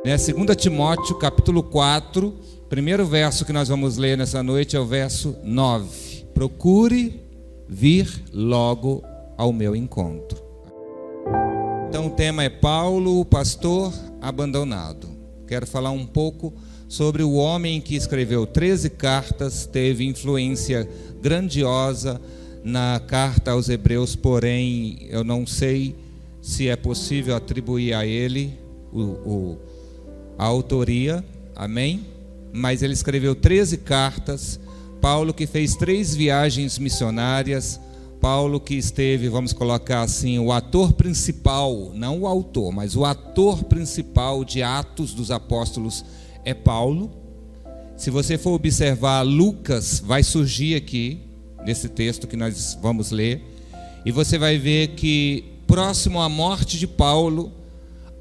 2 Timóteo, capítulo 4, primeiro verso que nós vamos ler nessa noite é o verso 9. Procure vir logo ao meu encontro. Então o tema é Paulo, o pastor abandonado. Quero falar um pouco sobre o homem que escreveu 13 cartas, teve influência grandiosa na carta aos Hebreus, porém eu não sei se é possível atribuir a ele a autoria, amém? Mas ele escreveu 13 cartas. Paulo que fez 3 viagens missionárias, Paulo que esteve, vamos colocar assim, o ator principal, não o autor, mas o ator principal de Atos dos Apóstolos é Paulo. Se você for observar, Lucas vai surgir aqui, nesse texto que nós vamos ler, e você vai ver que próximo à morte de Paulo,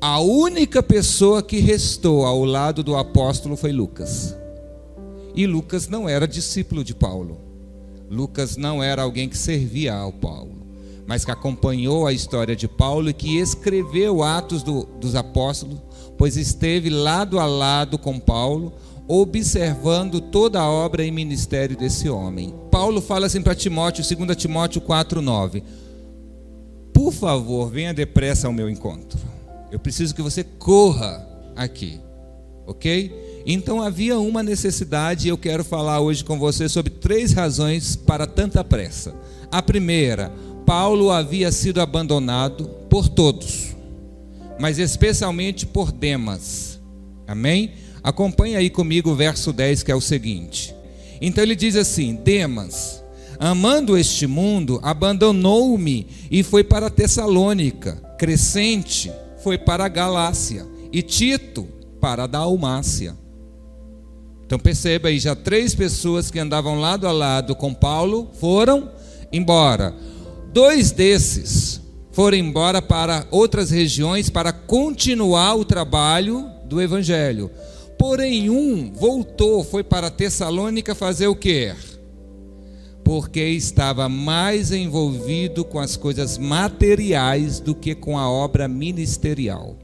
a única pessoa que restou ao lado do apóstolo foi Lucas. E Lucas não era discípulo de Paulo. Lucas não era alguém que servia ao Paulo, mas que acompanhou a história de Paulo e que escreveu Atos dos Apóstolos, pois esteve lado a lado com Paulo, observando toda a obra e ministério desse homem. Paulo fala assim para Timóteo, 2 Timóteo 4:9: por favor, venha depressa ao meu encontro. Eu preciso que você corra aqui, ok? Então havia uma necessidade e eu quero falar hoje com você sobre 3 razões para tanta pressa. A primeira, Paulo havia sido abandonado por todos, mas especialmente por Demas, amém? Acompanhe aí comigo o verso 10, que é o seguinte. Então ele diz assim: Demas, amando este mundo, abandonou-me e foi para Tessalônica. Crescente foi para a Galácia e Tito para a Dalmácia. Então perceba aí, já 3 pessoas que andavam lado a lado com Paulo foram embora. 2 desses foram embora para outras regiões para continuar o trabalho do evangelho. Porém um voltou, foi para Tessalônica fazer o quê? Porque estava mais envolvido com as coisas materiais do que com a obra ministerial.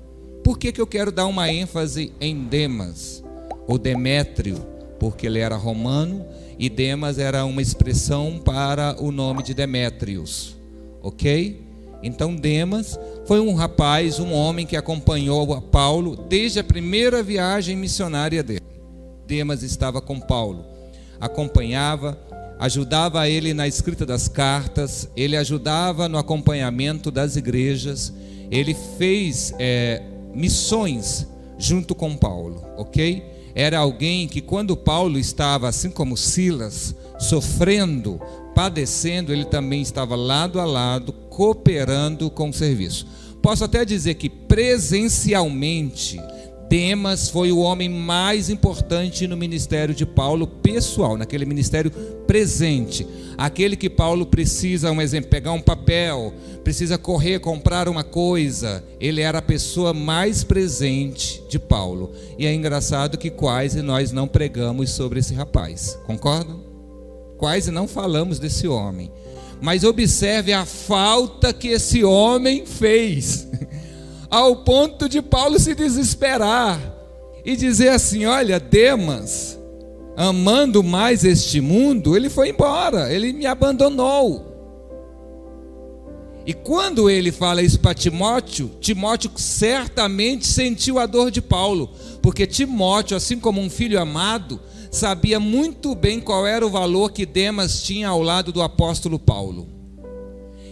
Por que eu quero dar uma ênfase em Demas, ou Demétrio? Porque ele era romano e Demas era uma expressão para o nome de Demétrios, ok? Então Demas foi um rapaz, um homem que acompanhou a Paulo desde a primeira viagem missionária dele. Demas estava com Paulo, acompanhava, ajudava ele na escrita das cartas, ele ajudava no acompanhamento das igrejas, ele fez missões junto com Paulo, ok? Era alguém que quando Paulo estava, assim como Silas, sofrendo, padecendo, ele também estava lado a lado, cooperando com o serviço. Posso até dizer que presencialmente, Demas foi o homem mais importante no ministério de Paulo pessoal, naquele ministério presente, aquele que Paulo precisa, um exemplo, pegar um papel, precisa correr, comprar uma coisa, ele era a pessoa mais presente de Paulo. E é engraçado que quase nós não pregamos sobre esse rapaz, concordam? Quase não falamos desse homem, mas observe a falta que esse homem fez, ao ponto de Paulo se desesperar e dizer assim: olha, Demas, amando mais este mundo, ele foi embora, ele me abandonou. E quando ele fala isso para Timóteo, Timóteo certamente sentiu a dor de Paulo, porque Timóteo, assim como um filho amado, sabia muito bem qual era o valor que Demas tinha ao lado do apóstolo Paulo.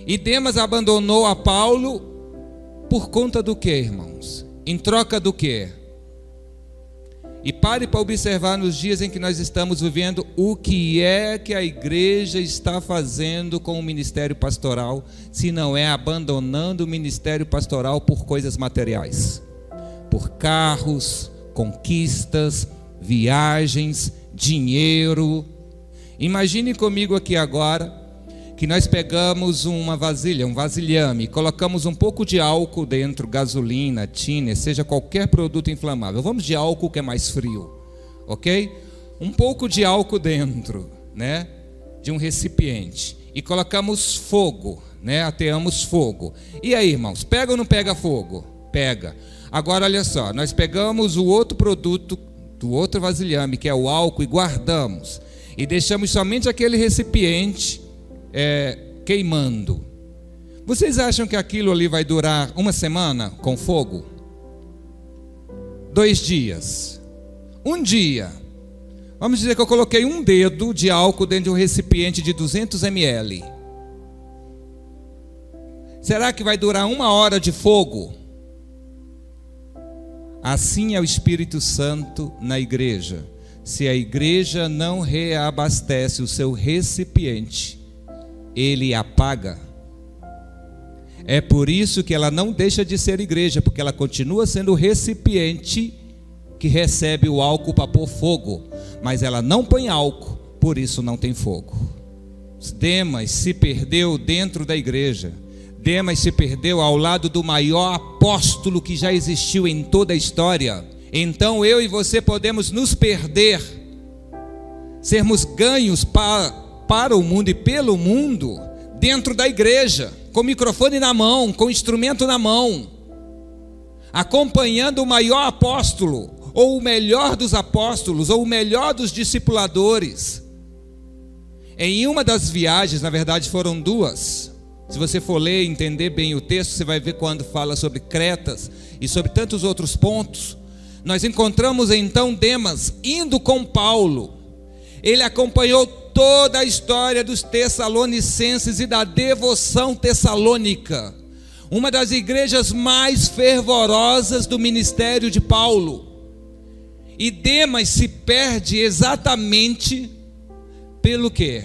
E Demas abandonou a Paulo por conta do que, irmãos? Em troca do que? E pare para observar nos dias em que nós estamos vivendo o que é que a igreja está fazendo com o ministério pastoral, se não é abandonando o ministério pastoral por coisas materiais, por carros, conquistas, viagens, dinheiro. Imagine comigo aqui agora que nós pegamos uma vasilha, um vasilhame, colocamos um pouco de álcool dentro, gasolina, tiner, seja qualquer produto inflamável. Vamos de álcool que é mais frio, ok? Um pouco de álcool dentro, né, de um recipiente, e colocamos fogo, né, ateamos fogo. E aí, irmãos, pega ou não pega fogo? Pega. Agora olha só, nós pegamos o outro produto do outro vasilhame, que é o álcool, e guardamos. E deixamos somente aquele recipiente queimando. Vocês acham que aquilo ali vai durar uma semana com fogo? 2 dias? Um dia? Vamos dizer que eu coloquei um dedo de álcool dentro de um recipiente de 200 ml. Será que vai durar 1 hora de fogo? Assim é o Espírito Santo na igreja. Se a igreja não reabastece o seu recipiente, ele apaga. É por isso que ela não deixa de ser igreja, porque ela continua sendo o recipiente que recebe o álcool para pôr fogo, mas ela não põe álcool, por isso não tem fogo. Demas se perdeu dentro da igreja. Demas se perdeu ao lado do maior apóstolo que já existiu em toda a história. Então eu e você podemos nos perder, sermos ganhos para o mundo e pelo mundo, dentro da igreja, com o microfone na mão, com o instrumento na mão, acompanhando o maior apóstolo, ou o melhor dos apóstolos, ou o melhor dos discipuladores. Em uma das viagens, na verdade foram 2, se você for ler e entender bem o texto, você vai ver quando fala sobre Cretas e sobre tantos outros pontos. Nós encontramos então Demas indo com Paulo. Ele acompanhou toda a história dos Tessalonicenses e da devoção tessalônica, uma das igrejas mais fervorosas do ministério de Paulo. E Demas se perde exatamente pelo quê?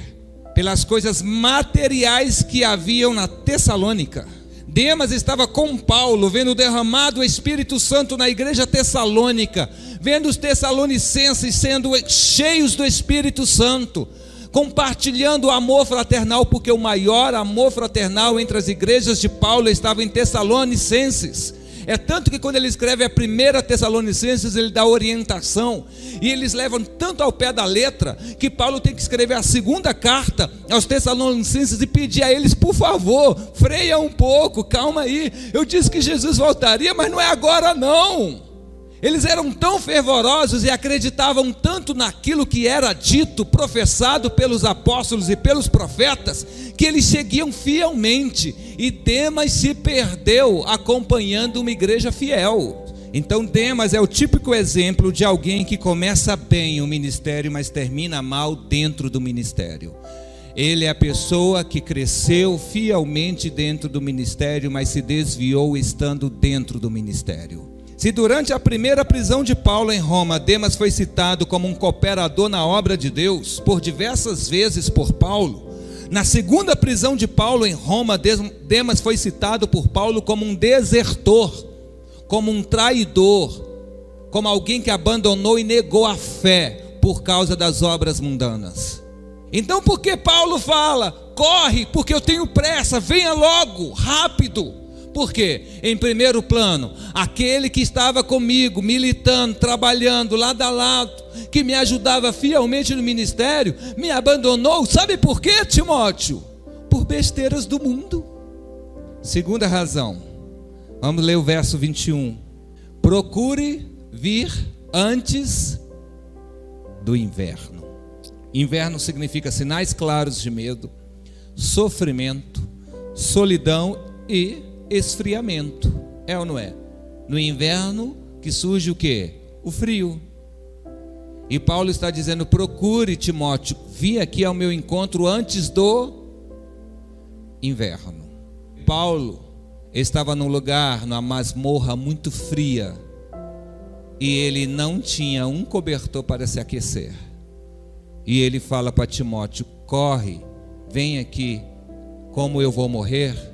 Pelas coisas materiais que haviam na Tessalônica. Demas estava com Paulo, vendo derramado o Espírito Santo na igreja tessalônica, vendo os tessalonicenses sendo cheios do Espírito Santo, compartilhando o amor fraternal, porque o maior amor fraternal entre as igrejas de Paulo estava em Tessalonicenses. É tanto que quando ele escreve a 1 Tessalonicenses, ele dá orientação, e eles levam tanto ao pé da letra, que Paulo tem que escrever a 2ª carta aos Tessalonicenses e pedir a eles, por favor, freia um pouco, calma aí, eu disse que Jesus voltaria, mas não é agora não. Eles eram tão fervorosos e acreditavam tanto naquilo que era dito, professado pelos apóstolos e pelos profetas, que eles seguiam fielmente, e Demas se perdeu acompanhando uma igreja fiel. Então Demas é o típico exemplo de alguém que começa bem o ministério, mas termina mal dentro do ministério. Ele é a pessoa que cresceu fielmente dentro do ministério, mas se desviou estando dentro do ministério. Se durante a primeira prisão de Paulo em Roma, Demas foi citado como um cooperador na obra de Deus, por diversas vezes por Paulo, na segunda prisão de Paulo em Roma, Demas foi citado por Paulo como um desertor, como um traidor, como alguém que abandonou e negou a fé por causa das obras mundanas. Então por que Paulo fala, corre, porque eu tenho pressa, venha logo, rápido? Porque, em primeiro plano, aquele que estava comigo, militando, trabalhando lado a lado, que me ajudava fielmente no ministério, me abandonou. Sabe por quê, Timóteo? Por besteiras do mundo. Segunda razão, vamos ler o verso 21. Procure vir antes do inverno. Inverno significa sinais claros de medo, sofrimento, solidão e esfriamento. É ou não é? No inverno que surge o quê? O frio. E Paulo está dizendo, procure, Timóteo, vir aqui ao meu encontro antes do inverno. Paulo estava num lugar, numa masmorra muito fria, e ele não tinha um cobertor para se aquecer. E ele fala para Timóteo, corre, vem aqui, como eu vou morrer,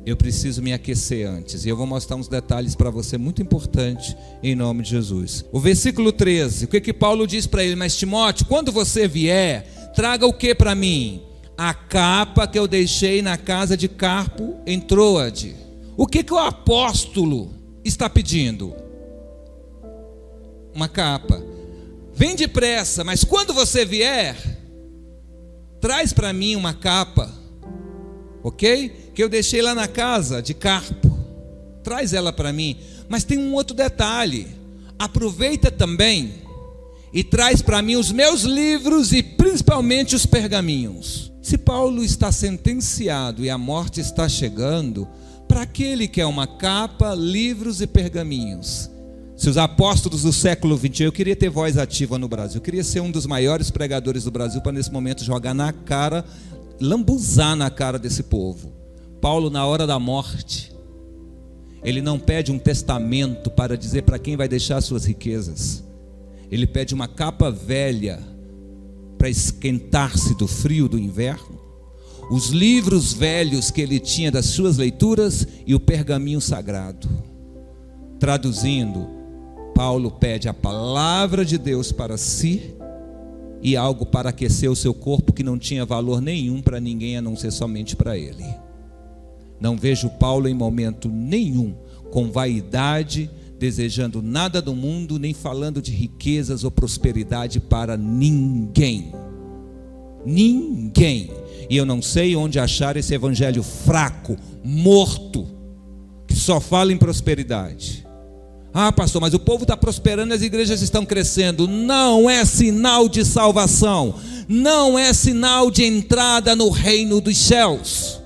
eu preciso me aquecer antes. E eu vou mostrar uns detalhes para você muito importantes em nome de Jesus. O versículo 13, o que Paulo diz para ele? Mas Timóteo, quando você vier, traga o que para mim? A capa que eu deixei na casa de Carpo em Troade. O que o apóstolo está pedindo? Uma capa. Vem depressa, mas quando você vier, traz para mim uma capa, ok? Que eu deixei lá na casa de Carpo. traz ela para mim. Mas tem um outro detalhe, aproveita também e traz para mim os meus livros e principalmente os pergaminhos. Se Paulo está sentenciado e a morte está chegando, para que ele quer uma capa, livros e pergaminhos? Se os apóstolos do século XXI, eu queria ter voz ativa no Brasil, eu queria ser um dos maiores pregadores do Brasil para nesse momento jogar na cara, lambuzar na cara desse povo. Paulo, na hora da morte, ele não pede um testamento para dizer para quem vai deixar suas riquezas. Ele pede uma capa velha para esquentar-se do frio do inverno, os livros velhos que ele tinha das suas leituras e o pergaminho sagrado. Traduzindo, Paulo pede a palavra de Deus para si e algo para aquecer o seu corpo que não tinha valor nenhum para ninguém a não ser somente para ele. Não vejo Paulo em momento nenhum com vaidade, desejando nada do mundo, nem falando de riquezas ou prosperidade para ninguém. Ninguém. E eu não sei onde achar esse evangelho fraco, morto, que só fala em prosperidade. Ah, pastor, mas o povo está prosperando, as igrejas estão crescendo. Não é sinal de salvação, não é sinal de entrada no reino dos céus.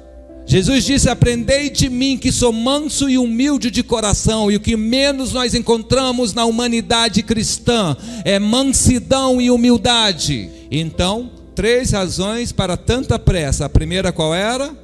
Jesus disse: aprendei de mim que sou manso e humilde de coração. E o que menos nós encontramos na humanidade cristã é mansidão e humildade. Então, 3 razões para tanta pressa. A primeira qual era?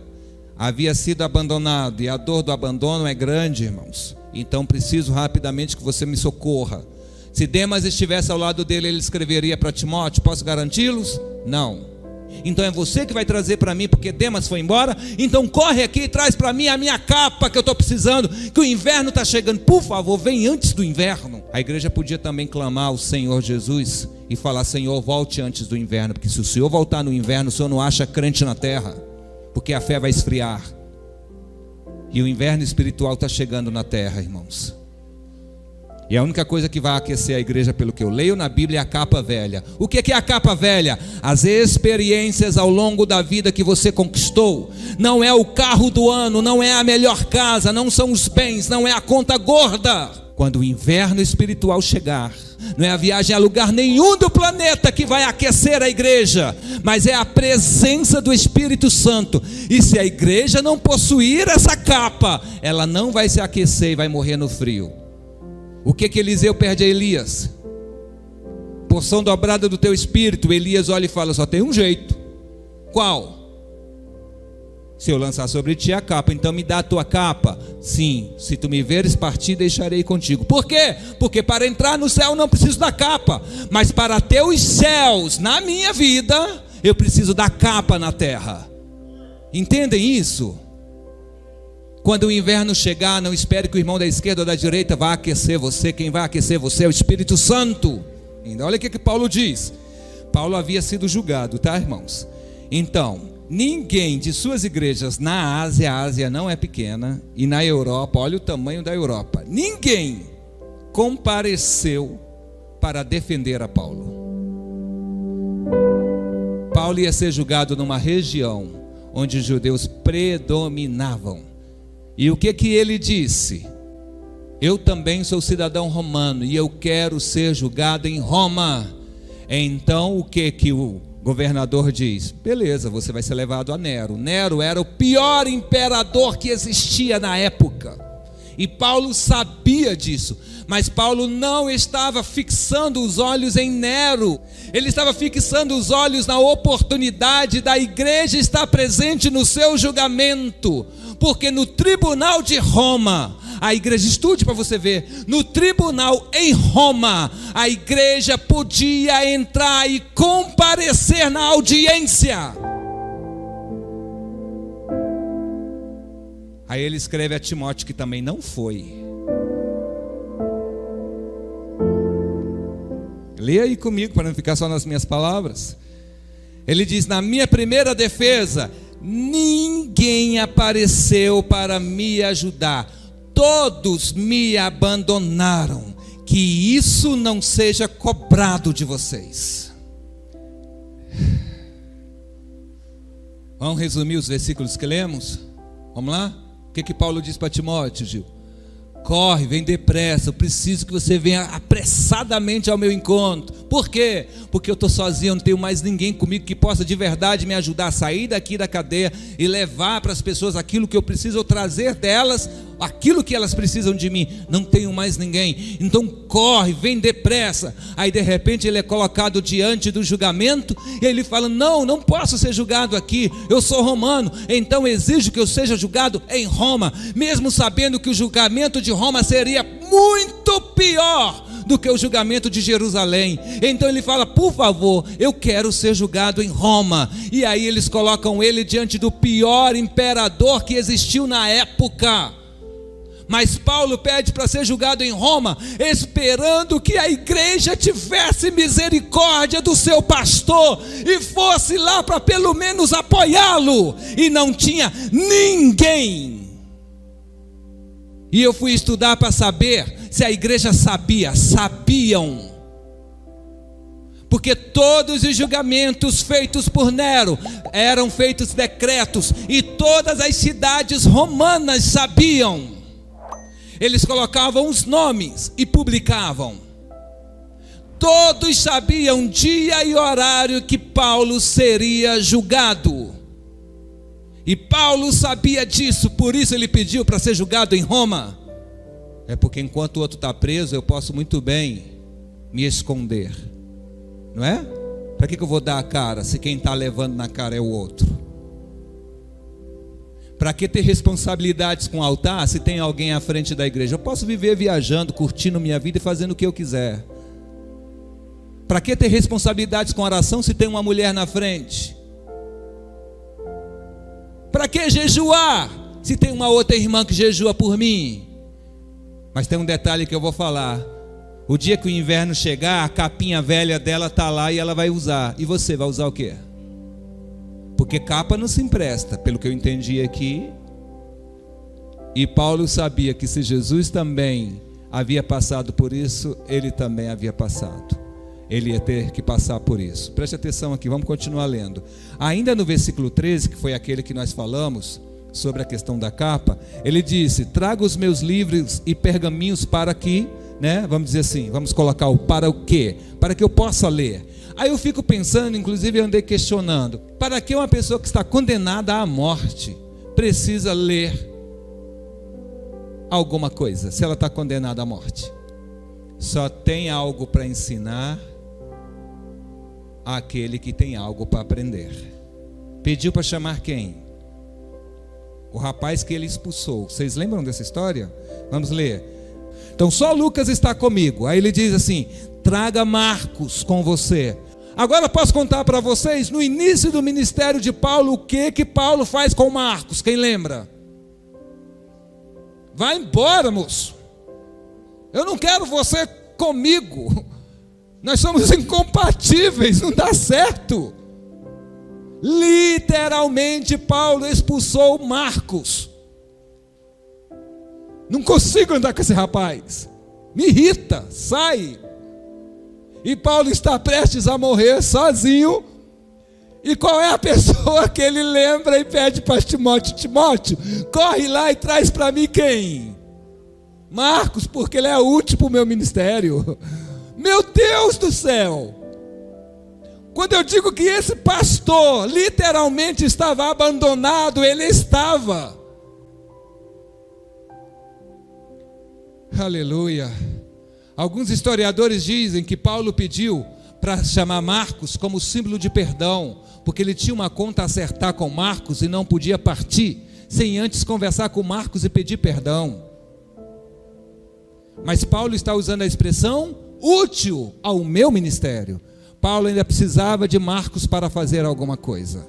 Havia sido abandonado, e a dor do abandono é grande, irmãos. Então preciso rapidamente que você me socorra. Se Demas estivesse ao lado dele, ele escreveria para Timóteo: posso garanti-los? Não. Então é você que vai trazer para mim, porque Demas foi embora. Então corre aqui e traz para mim a minha capa que eu estou precisando, que o inverno está chegando. Por favor, vem antes do inverno. A igreja podia também clamar ao Senhor Jesus e falar: Senhor, volte antes do inverno, porque se o Senhor voltar no inverno, o Senhor não acha crente na terra, porque a fé vai esfriar. E o inverno espiritual está chegando na terra, irmãos. E a única coisa que vai aquecer a igreja, pelo que eu leio na Bíblia, é a capa velha. O que é a capa velha? As experiências ao longo da vida que você conquistou. Não é o carro do ano, não é a melhor casa, não são os bens, não é a conta gorda. Quando o inverno espiritual chegar, não é a viagem a lugar nenhum do planeta que vai aquecer a igreja, mas é a presença do Espírito Santo. E se a igreja não possuir essa capa, ela não vai se aquecer e vai morrer no frio. O que Eliseu perde a Elias? Porção dobrada do teu espírito. Elias olha e fala: só tem um jeito. Qual? Se eu lançar sobre ti a capa, então me dá a tua capa. Sim, se tu me veres partir, deixarei contigo. Por quê? Porque para entrar no céu não preciso da capa, mas para ter os céus na minha vida, eu preciso da capa na terra. Entendem isso? Quando o inverno chegar, não espere que o irmão da esquerda ou da direita vá aquecer você. Quem vai aquecer você é o Espírito Santo. Olha o que Paulo diz. Paulo havia sido julgado, tá, irmãos? Então, ninguém de suas igrejas na Ásia, a Ásia não é pequena, e na Europa, olha o tamanho da Europa, ninguém compareceu para defender a Paulo. Paulo ia ser julgado numa região onde os judeus predominavam. E o que ele disse? Eu também sou cidadão romano e eu quero ser julgado em Roma. Então o que o governador diz? Beleza, você vai ser levado a Nero. Nero era o pior imperador que existia na época. E Paulo sabia disso. Mas Paulo não estava fixando os olhos em Nero. Ele estava fixando os olhos na oportunidade da igreja estar presente no seu julgamento. Porque no tribunal de Roma, a igreja, estude para você ver, no tribunal em Roma, a igreja podia entrar e comparecer na audiência. Aí ele escreve a Timóteo que também não foi. Leia aí comigo para não ficar só nas minhas palavras. Ele diz: na minha primeira defesa, ninguém apareceu para me ajudar, todos me abandonaram. Que isso não seja cobrado de vocês. Vamos resumir os versículos que lemos? Vamos lá? O que Paulo diz para Timóteo, Gil? corre, vem depressa, eu preciso que você venha apressadamente ao meu encontro. Por quê? Porque eu estou sozinho, eu não tenho mais ninguém comigo que possa de verdade me ajudar a sair daqui da cadeia e levar para as pessoas aquilo que eu preciso, ou trazer delas aquilo que elas precisam de mim. Não tenho mais ninguém, então corre, vem depressa. Aí de repente ele é colocado diante do julgamento, e ele fala: não posso ser julgado aqui, eu sou romano, então exijo que eu seja julgado em Roma, mesmo sabendo que o julgamento de Roma seria muito pior do que o julgamento de Jerusalém. Então ele fala: por favor, eu quero ser julgado em Roma. E aí eles colocam ele diante do pior imperador que existiu na época. Mas Paulo pede para ser julgado em Roma, esperando que a igreja tivesse misericórdia do seu pastor e fosse lá para pelo menos apoiá-lo. E não tinha ninguém. E eu fui estudar para saber se a igreja sabiam. Porque todos os julgamentos feitos por Nero eram feitos decretos, e todas as cidades romanas sabiam. Eles colocavam os nomes e publicavam. Todos sabiam dia e horário que Paulo seria julgado. E Paulo sabia disso, por isso ele pediu para ser julgado em Roma. É porque enquanto o outro está preso, eu posso muito bem me esconder, não é? Para que eu vou dar a cara se quem está levando na cara é o outro? Para que ter responsabilidades com o altar se tem alguém à frente da igreja? Eu posso viver viajando, curtindo minha vida e fazendo o que eu quiser. Para que ter responsabilidades com oração se tem uma mulher na frente? Para que jejuar se tem uma outra irmã que jejua por mim? Mas tem um detalhe que eu vou falar: o dia que o inverno chegar, a capinha velha dela está lá e ela vai usar. E você vai usar o quê? Porque capa não se empresta, pelo que eu entendi aqui. E Paulo sabia que se Jesus também havia passado por isso, ele também havia passado. Ele ia ter que passar por isso. Preste atenção aqui, vamos continuar lendo. Ainda no versículo 13, que foi aquele que nós falamos sobre a questão da capa, ele disse: traga os meus livros e pergaminhos para que, vamos dizer assim, vamos colocar o para o quê? Para que eu possa ler. Aí eu fico pensando, inclusive eu andei questionando: para que uma pessoa que está condenada à morte precisa ler alguma coisa, se ela está condenada à morte? Só tem algo para ensinar àquele que tem algo para aprender. Pediu para chamar quem? O rapaz que ele expulsou. Vocês lembram dessa história? Vamos ler. Então só Lucas está comigo. Aí ele diz assim: traga Marcos com você. Agora posso contar para vocês, no início do ministério de Paulo, o que Paulo faz com Marcos? Quem lembra? Vai embora, moço. Eu não quero você comigo. Nós somos incompatíveis, não dá certo. Literalmente Paulo expulsou Marcos. Não consigo andar com esse rapaz. Me irrita, sai. E Paulo está prestes a morrer sozinho. E qual é a pessoa que ele lembra e pede para Timóteo? Timóteo, corre lá e traz para mim quem? Marcos, porque ele é útil para o meu ministério. Meu Deus do céu! Quando eu digo que esse pastor literalmente estava abandonado, ele estava. Aleluia! Alguns historiadores dizem que Paulo pediu para chamar Marcos como símbolo de perdão, porque ele tinha uma conta a acertar com Marcos e não podia partir sem antes conversar com Marcos e pedir perdão. Mas Paulo está usando a expressão útil ao meu ministério. Paulo ainda precisava de Marcos para fazer alguma coisa.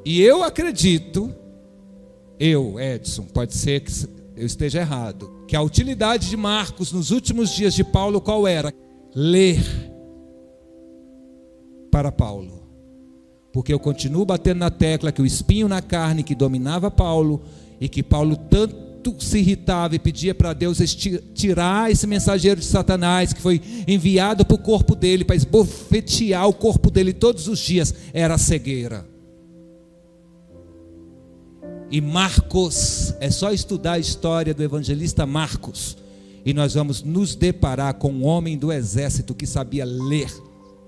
E eu acredito, Edson, pode ser que eu esteja errado, que a utilidade de Marcos nos últimos dias de Paulo qual era? Ler para Paulo. Porque eu continuo batendo na tecla que o espinho na carne que dominava Paulo, e que Paulo tanto se irritava e pedia para Deus tirar esse mensageiro de Satanás que foi enviado para o corpo dele, para esbofetear o corpo dele todos os dias, era a cegueira. E Marcos, é só estudar a história do evangelista Marcos, e nós vamos nos deparar com um homem do exército que sabia ler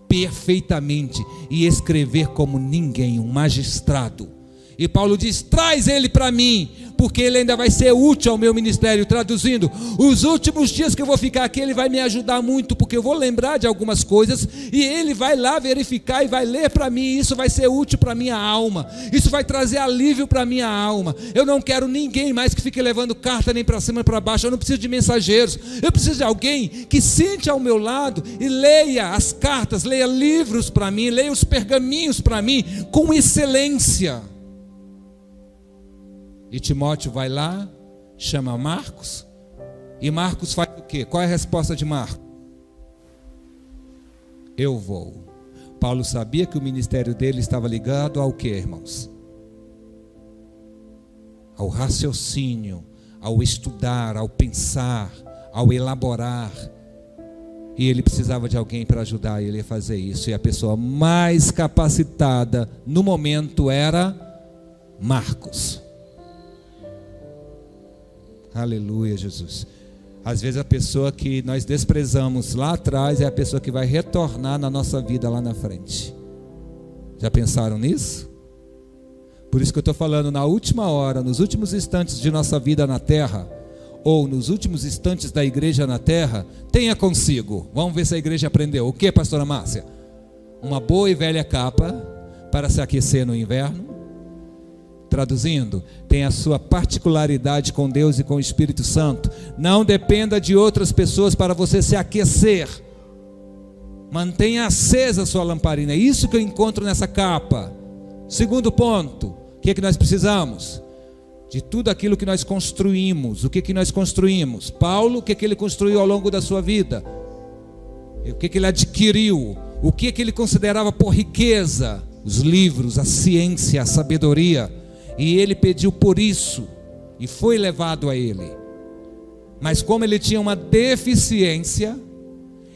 perfeitamente e escrever como ninguém, um magistrado. E Paulo diz: traz ele para mim, porque ele ainda vai ser útil ao meu ministério. Traduzindo, os últimos dias que eu vou ficar aqui, ele vai me ajudar muito, porque eu vou lembrar de algumas coisas, e ele vai lá verificar e vai ler para mim. Isso vai ser útil para minha alma, isso vai trazer alívio para minha alma. Eu não quero ninguém mais que fique levando carta nem para cima nem para baixo. Eu não preciso de mensageiros, eu preciso de alguém que sente ao meu lado e leia as cartas, leia livros para mim, leia os pergaminhos para mim com excelência. E Timóteo vai lá, chama Marcos, e Marcos faz o quê? Qual é a resposta de Marcos? Eu vou. Paulo sabia que o ministério dele estava ligado ao quê, irmãos? Ao raciocínio, ao estudar, ao pensar, ao elaborar. E ele precisava de alguém para ajudar ele a fazer isso. E a pessoa mais capacitada no momento era Marcos. Aleluia, Jesus. Às vezes a pessoa que nós desprezamos lá atrás é a pessoa que vai retornar na nossa vida lá na frente. Já pensaram nisso? Por isso que eu estou falando, na última hora, nos últimos instantes de nossa vida na terra, ou nos últimos instantes da igreja na terra, tenha consigo, vamos ver se a igreja aprendeu. O que, pastora Márcia? Uma boa e velha capa para se aquecer no inverno. Traduzindo, tem a sua particularidade com Deus e com o Espírito Santo. Não dependa de outras pessoas para você se aquecer. Mantenha acesa a sua lamparina. É isso que eu encontro nessa capa. Segundo ponto, o que é que nós precisamos? De tudo aquilo que nós construímos. O que é que nós construímos? Paulo, o que é que ele construiu ao longo da sua vida? O que é que ele adquiriu? O que é que ele considerava por riqueza? Os livros, a ciência, a sabedoria. E ele pediu por isso, e foi levado a ele. Mas como ele tinha uma deficiência,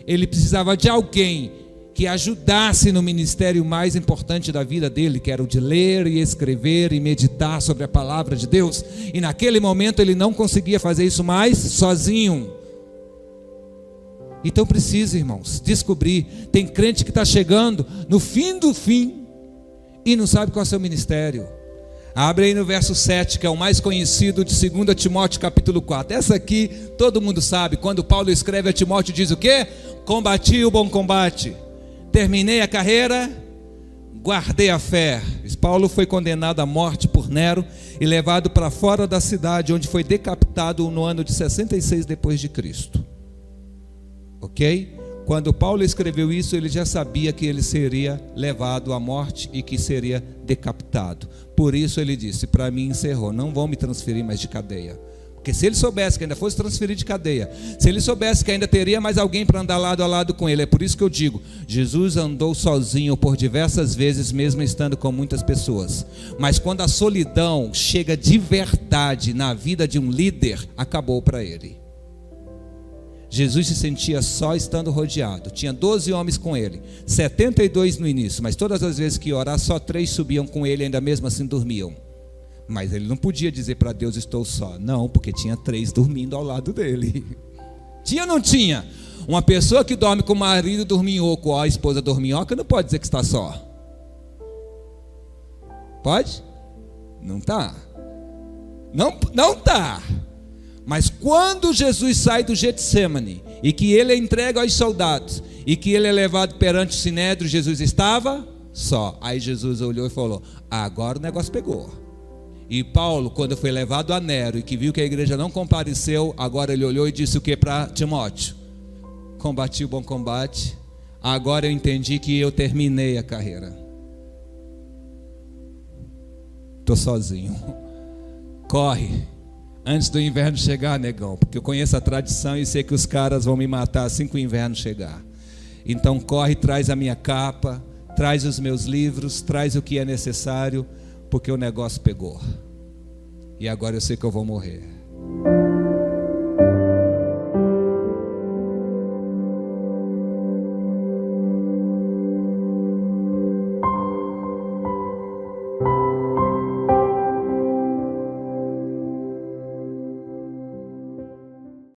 ele precisava de alguém que ajudasse no ministério mais importante da vida dele, que era o de ler e escrever e meditar sobre a palavra de Deus. E naquele momento ele não conseguia fazer isso mais sozinho. Então precisa, irmãos, descobrir. Tem crente que está chegando no fim do fim e não sabe qual é o seu ministério. Abre aí no verso 7, que é o mais conhecido de 2 Timóteo capítulo 4. Essa aqui todo mundo sabe. Quando Paulo escreve a Timóteo, diz o quê? Combati o bom combate, terminei a carreira, guardei a fé. Paulo foi condenado à morte por Nero e levado para fora da cidade, onde foi decapitado no ano de 66 depois de Cristo. Ok? Quando Paulo escreveu isso, ele já sabia que ele seria levado à morte e que seria decapitado. Por isso ele disse, para mim encerrou, não vão me transferir mais de cadeia. Porque se ele soubesse que ainda fosse transferido de cadeia, se ele soubesse que ainda teria mais alguém para andar lado a lado com ele, é por isso que eu digo, Jesus andou sozinho por diversas vezes, mesmo estando com muitas pessoas. Mas quando a solidão chega de verdade na vida de um líder, acabou para ele. Jesus se sentia só estando rodeado. Tinha 12 homens com ele, 72 no início, mas todas as vezes que ia orar, só 3 subiam com ele, ainda mesmo assim dormiam. Mas ele não podia dizer para Deus, estou só. Não, porque tinha 3 dormindo ao lado dele. Tinha ou não tinha? Uma pessoa que dorme com o marido dorminhoco, ou a esposa dorminhoca, não pode dizer que está só. Pode? Não está. Não está. Mas quando Jesus sai do Getsêmani, e que ele é entregue aos soldados, e que ele é levado perante o Sinédrio, Jesus estava só. Aí Jesus olhou e falou, agora o negócio pegou. E Paulo, quando foi levado a Nero, e que viu que a igreja não compareceu, agora ele olhou e disse o que para Timóteo? Combati o bom combate, agora eu entendi que eu terminei a carreira. Estou sozinho. Corre. Antes do inverno chegar, negão, porque eu conheço a tradição e sei que os caras vão me matar assim que o inverno chegar. Então corre, traz a minha capa, traz os meus livros, traz o que é necessário, porque o negócio pegou. E agora eu sei que eu vou morrer.